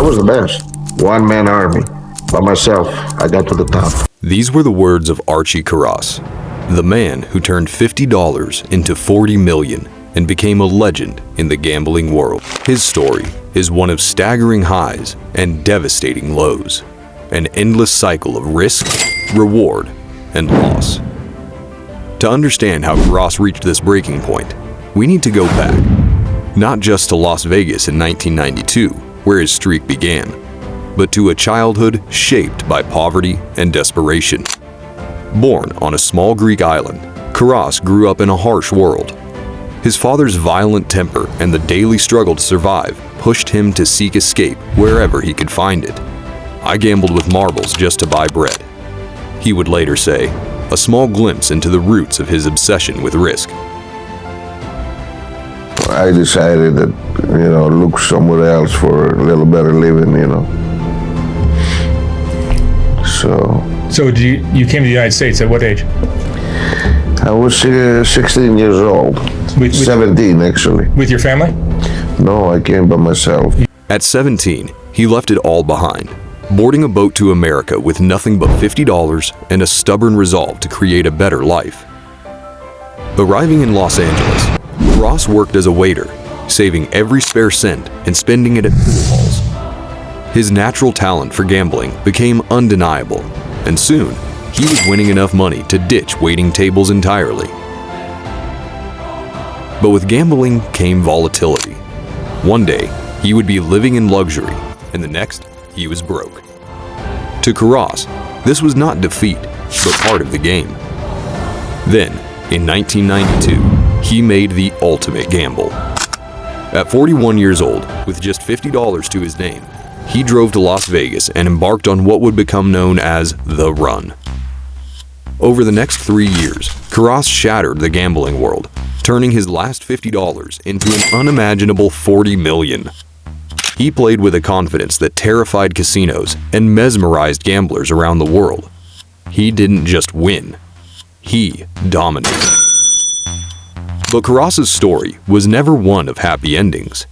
was the best. One-man army. By myself, I got to the top. These were the words of Archie Karas, the man who turned $50 into $40 million and became a legend in the gambling world. His story is one of staggering highs and devastating lows, an endless cycle of risk, reward, and loss. To understand how Karas reached this breaking point, we need to go back, not just to Las Vegas in 1992, where his streak began, but to a childhood shaped by poverty and desperation. Born on a small Greek island, Karas grew up in a harsh world. His father's violent temper and the daily struggle to survive pushed him to seek escape wherever he could find it. "I gambled with marbles just to buy bread," he would later say, a small glimpse into the roots of his obsession with risk. I decided that, look somewhere else for a little better living, So you came to the United States at what age? I was 16 years old. 17, actually. With your family? No, I came by myself. At 17, he left it all behind, boarding a boat to America with nothing but $50 and a stubborn resolve to create a better life. Arriving in Los Angeles, Karas worked as a waiter, saving every spare cent and spending it at pool halls. His natural talent for gambling became undeniable, and soon, he was winning enough money to ditch waiting tables entirely. But with gambling came volatility. One day, he would be living in luxury, and the next, he was broke. To Karas, this was not defeat, but part of the game. Then, in 1992, he made the ultimate gamble. At 41 years old, with just $50 to his name, he drove to Las Vegas and embarked on what would become known as the Run. Over the next 3 years, Karas shattered the gambling world, turning his last $50 into an unimaginable $40 million. He played with a confidence that terrified casinos and mesmerized gamblers around the world. He didn't just win, he dominated. But Karas's story was never one of happy endings.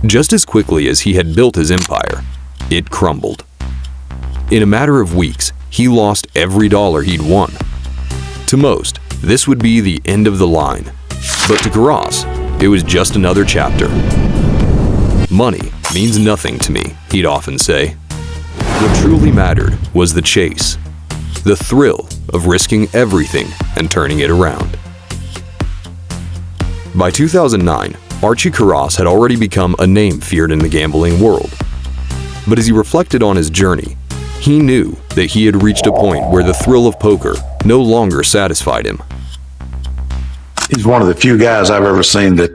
Just as quickly as he had built his empire, it crumbled. In a matter of weeks, he lost every dollar he'd won. To most, this would be the end of the line. But to Karas, it was just another chapter. "Money means nothing to me," he'd often say. What truly mattered was the chase, the thrill of risking everything and turning it around. By 2009, Archie Karas had already become a name feared in the gambling world. But as he reflected on his journey, he knew that he had reached a point where the thrill of poker no longer satisfied him. He's one of the few guys I've ever seen that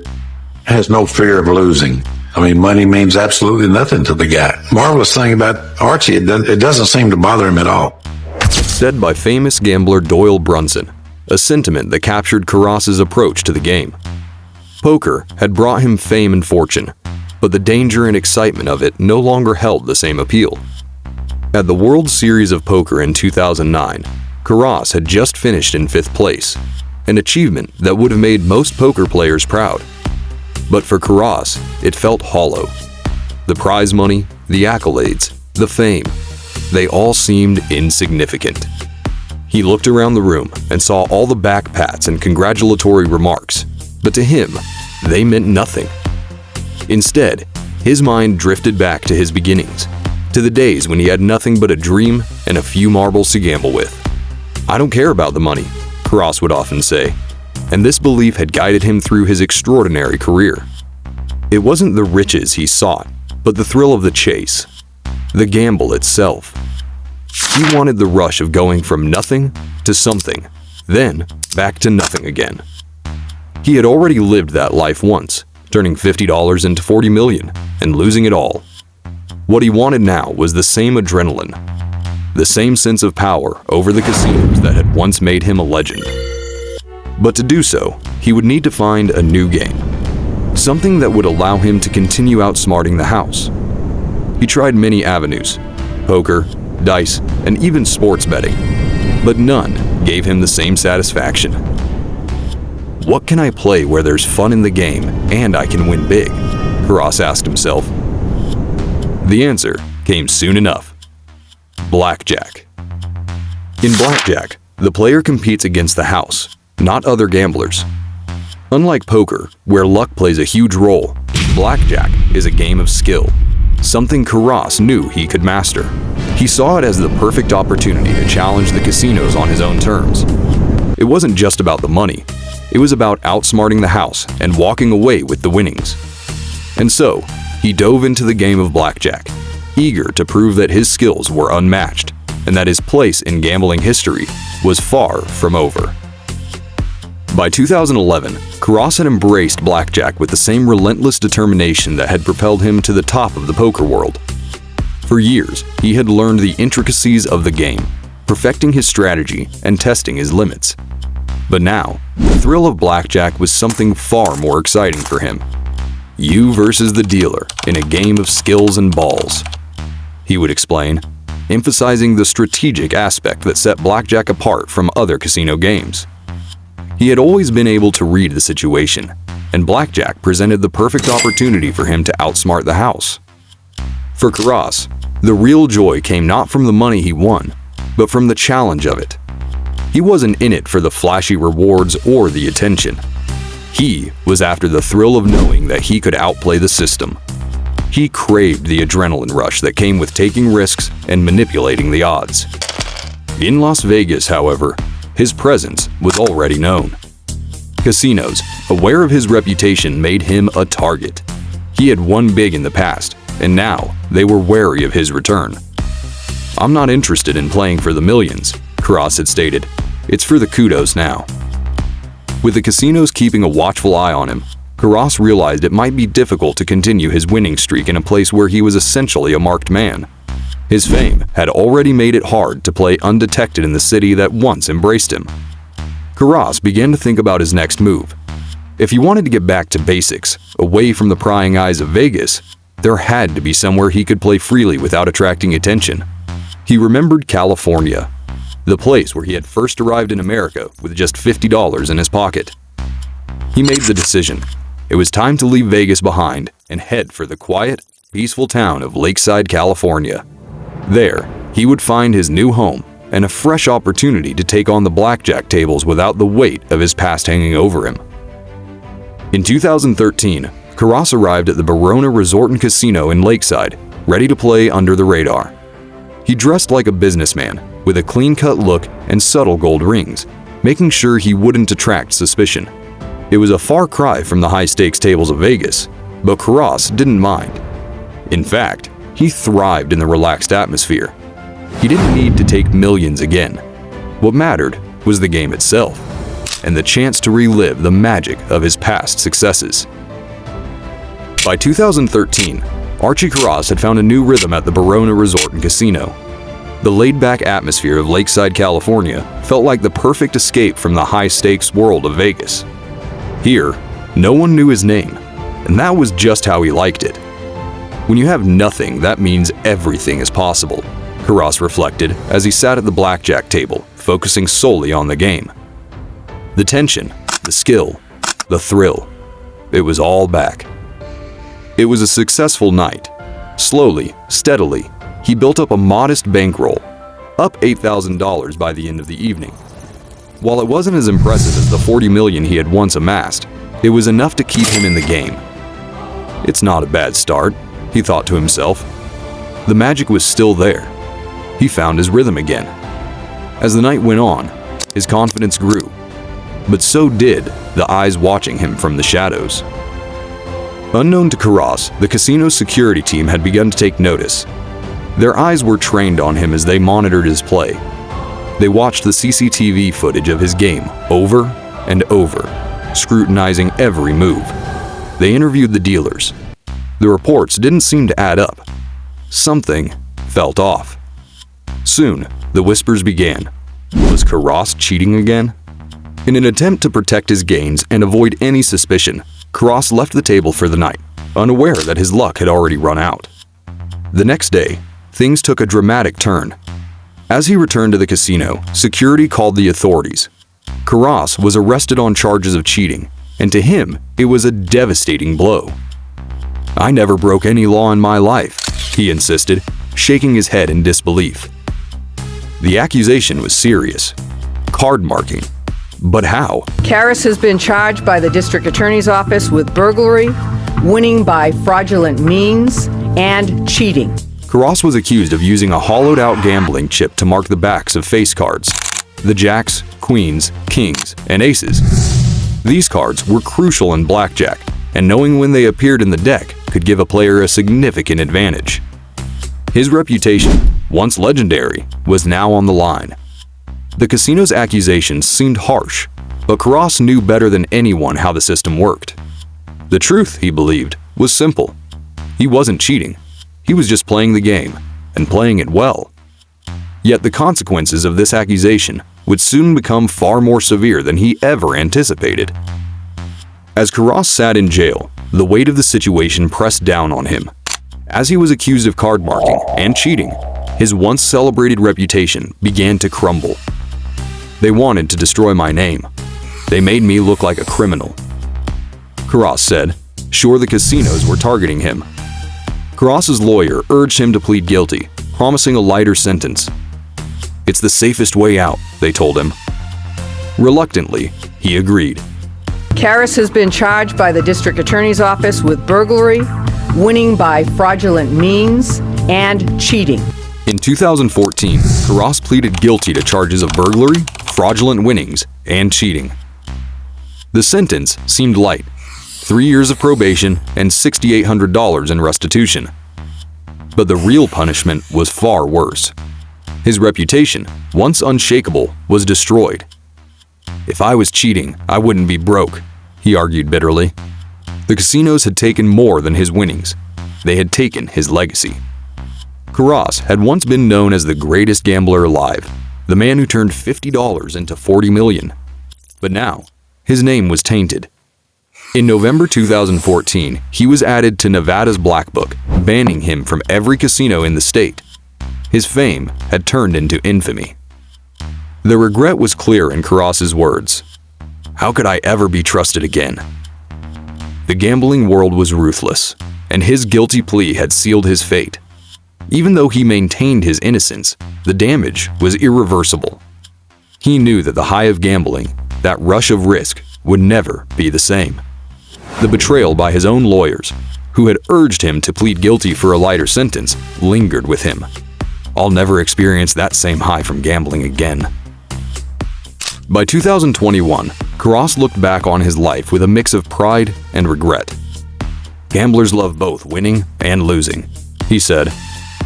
has no fear of losing. I mean, money means absolutely nothing to the guy. Marvelous thing about Archie, it doesn't seem to bother him at all. Said by famous gambler Doyle Brunson, a sentiment that captured Karas's approach to the game. Poker had brought him fame and fortune, but the danger and excitement of it no longer held the same appeal. At the World Series of Poker in 2009, Karas had just finished in 5th place, an achievement that would have made most poker players proud. But for Karas, it felt hollow. The prize money, the accolades, the fame, they all seemed insignificant. He looked around the room and saw all the back pats and congratulatory remarks, but to him, they meant nothing. Instead, his mind drifted back to his beginnings, to the days when he had nothing but a dream and a few marbles to gamble with. "I don't care about the money," Karas would often say, and this belief had guided him through his extraordinary career. It wasn't the riches he sought, but the thrill of the chase, the gamble itself. He wanted the rush of going from nothing to something, then back to nothing again. He had already lived that life once, turning $50 into $40 million and losing it all. What he wanted now was the same adrenaline, the same sense of power over the casinos that had once made him a legend. But to do so, he would need to find a new game, something that would allow him to continue outsmarting the house. He tried many avenues, poker, dice, and even sports betting, but none gave him the same satisfaction. What can I play where there's fun in the game and I can win big? Karas asked himself. The answer came soon enough. Blackjack. In blackjack, the player competes against the house, not other gamblers. Unlike poker, where luck plays a huge role, blackjack is a game of skill, something Karas knew he could master. He saw it as the perfect opportunity to challenge the casinos on his own terms. It wasn't just about the money, it was about outsmarting the house and walking away with the winnings. And so, he dove into the game of blackjack, eager to prove that his skills were unmatched and that his place in gambling history was far from over. By 2011, Karas had embraced blackjack with the same relentless determination that had propelled him to the top of the poker world. For years, he had learned the intricacies of the game, perfecting his strategy and testing his limits. But now, the thrill of blackjack was something far more exciting for him. You versus the dealer in a game of skills and balls, he would explain, emphasizing the strategic aspect that set blackjack apart from other casino games. He had always been able to read the situation, and blackjack presented the perfect opportunity for him to outsmart the house. For Karas, the real joy came not from the money he won, but from the challenge of it. He wasn't in it for the flashy rewards or the attention. He was after the thrill of knowing that he could outplay the system. He craved the adrenaline rush that came with taking risks and manipulating the odds. In Las Vegas, however, his presence was already known. Casinos, aware of his reputation, made him a target. He had won big in the past, and now they were wary of his return. "I'm not interested in playing for the millions," Karas had stated. "It's for the kudos now." With the casinos keeping a watchful eye on him, Karas realized it might be difficult to continue his winning streak in a place where he was essentially a marked man. His fame had already made it hard to play undetected in the city that once embraced him. Karas began to think about his next move. If he wanted to get back to basics, away from the prying eyes of Vegas, there had to be somewhere he could play freely without attracting attention. He remembered California, the place where he had first arrived in America with just $50 in his pocket. He made the decision. It was time to leave Vegas behind and head for the quiet, peaceful town of Lakeside, California. There, he would find his new home and a fresh opportunity to take on the blackjack tables without the weight of his past hanging over him. In 2013, Karas arrived at the Verona Resort and Casino in Lakeside, ready to play under the radar. He dressed like a businessman, with a clean-cut look and subtle gold rings, making sure he wouldn't attract suspicion. It was a far cry from the high-stakes tables of Vegas, but Karas didn't mind. In fact, he thrived in the relaxed atmosphere. He didn't need to take millions again. What mattered was the game itself, and the chance to relive the magic of his past successes. By 2013, Archie Karas had found a new rhythm at the Verona Resort and Casino. The laid-back atmosphere of Lakeside, California felt like the perfect escape from the high-stakes world of Vegas. Here, no one knew his name, and that was just how he liked it. When you have nothing, that means everything is possible, Karas reflected as he sat at the blackjack table, focusing solely on the game. The tension, the skill, the thrill, it was all back. It was a successful night. Slowly, steadily, he built up a modest bankroll, up $8,000 by the end of the evening. While it wasn't as impressive as the $40 million he had once amassed, it was enough to keep him in the game. It's not a bad start, he thought to himself. The magic was still there. He found his rhythm again. As the night went on, his confidence grew, but so did the eyes watching him from the shadows. Unknown to Karas, the casino's security team had begun to take notice. Their eyes were trained on him as they monitored his play. They watched the CCTV footage of his game over and over, scrutinizing every move. They interviewed the dealers. The reports didn't seem to add up. Something felt off. Soon, the whispers began. Was Karas cheating again? In an attempt to protect his gains and avoid any suspicion, Karas left the table for the night, unaware that his luck had already run out. The next day, things took a dramatic turn. As he returned to the casino, security called the authorities. Karas was arrested on charges of cheating, and to him, it was a devastating blow. "I never broke any law in my life," he insisted, shaking his head in disbelief. The accusation was serious. Card marking. But how? Karas has been charged by the district attorney's office with burglary, winning by fraudulent means, and cheating. Karas was accused of using a hollowed-out gambling chip to mark the backs of face cards. The jacks, queens, kings, and aces. These cards were crucial in blackjack, and knowing when they appeared in the deck could give a player a significant advantage. His reputation, once legendary, was now on the line. The casino's accusations seemed harsh, but Karas knew better than anyone how the system worked. The truth, he believed, was simple. He wasn't cheating. He was just playing the game, and playing it well. Yet the consequences of this accusation would soon become far more severe than he ever anticipated. As Karas sat in jail, the weight of the situation pressed down on him. As he was accused of card marking and cheating, his once celebrated reputation began to crumble. They wanted to destroy my name. They made me look like a criminal. Karas said, sure the casinos were targeting him. Karas's lawyer urged him to plead guilty, promising a lighter sentence. It's the safest way out, they told him. Reluctantly, he agreed. Karas has been charged by the district attorney's office with burglary, winning by fraudulent means, and cheating. In 2014, Karas pleaded guilty to charges of burglary, fraudulent winnings, and cheating. The sentence seemed light, 3 years of probation and $6,800 in restitution. But the real punishment was far worse. His reputation, once unshakable, was destroyed. If I was cheating, I wouldn't be broke, he argued bitterly. The casinos had taken more than his winnings. They had taken his legacy. Karas had once been known as the greatest gambler alive, the man who turned $50 into $40 million. But now, his name was tainted. In November 2014, he was added to Nevada's Black Book, banning him from every casino in the state. His fame had turned into infamy. The regret was clear in Karas's words. How could I ever be trusted again? The gambling world was ruthless, and his guilty plea had sealed his fate. Even though he maintained his innocence, the damage was irreversible. He knew that the high of gambling, that rush of risk, would never be the same. The betrayal by his own lawyers, who had urged him to plead guilty for a lighter sentence, lingered with him. I'll never experience that same high from gambling again. By 2021, Karas looked back on his life with a mix of pride and regret. Gamblers love both winning and losing, he said,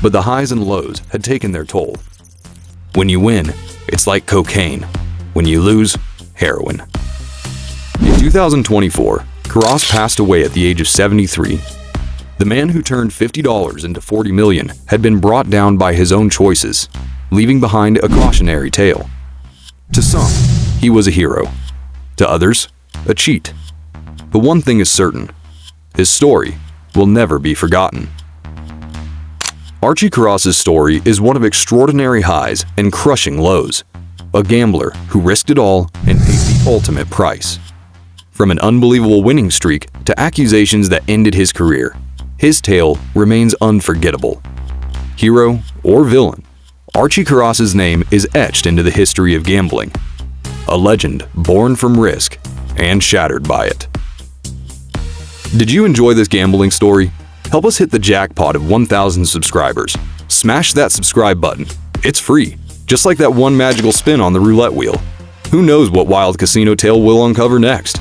but the highs and lows had taken their toll. When you win, it's like cocaine. When you lose, heroin. In 2024, Karas passed away at the age of 73. The man who turned $50 into $40 million had been brought down by his own choices, leaving behind a cautionary tale. To some, he was a hero. To others, a cheat. But one thing is certain, his story will never be forgotten. Archie Karas' story is one of extraordinary highs and crushing lows. A gambler who risked it all and paid the ultimate price. From an unbelievable winning streak to accusations that ended his career, his tale remains unforgettable. Hero or villain, Archie Karas' name is etched into the history of gambling. A legend born from risk and shattered by it. Did you enjoy this gambling story? Help us hit the jackpot of 1,000 subscribers. Smash that subscribe button. It's free, just like that one magical spin on the roulette wheel. Who knows what wild casino tale we'll uncover next?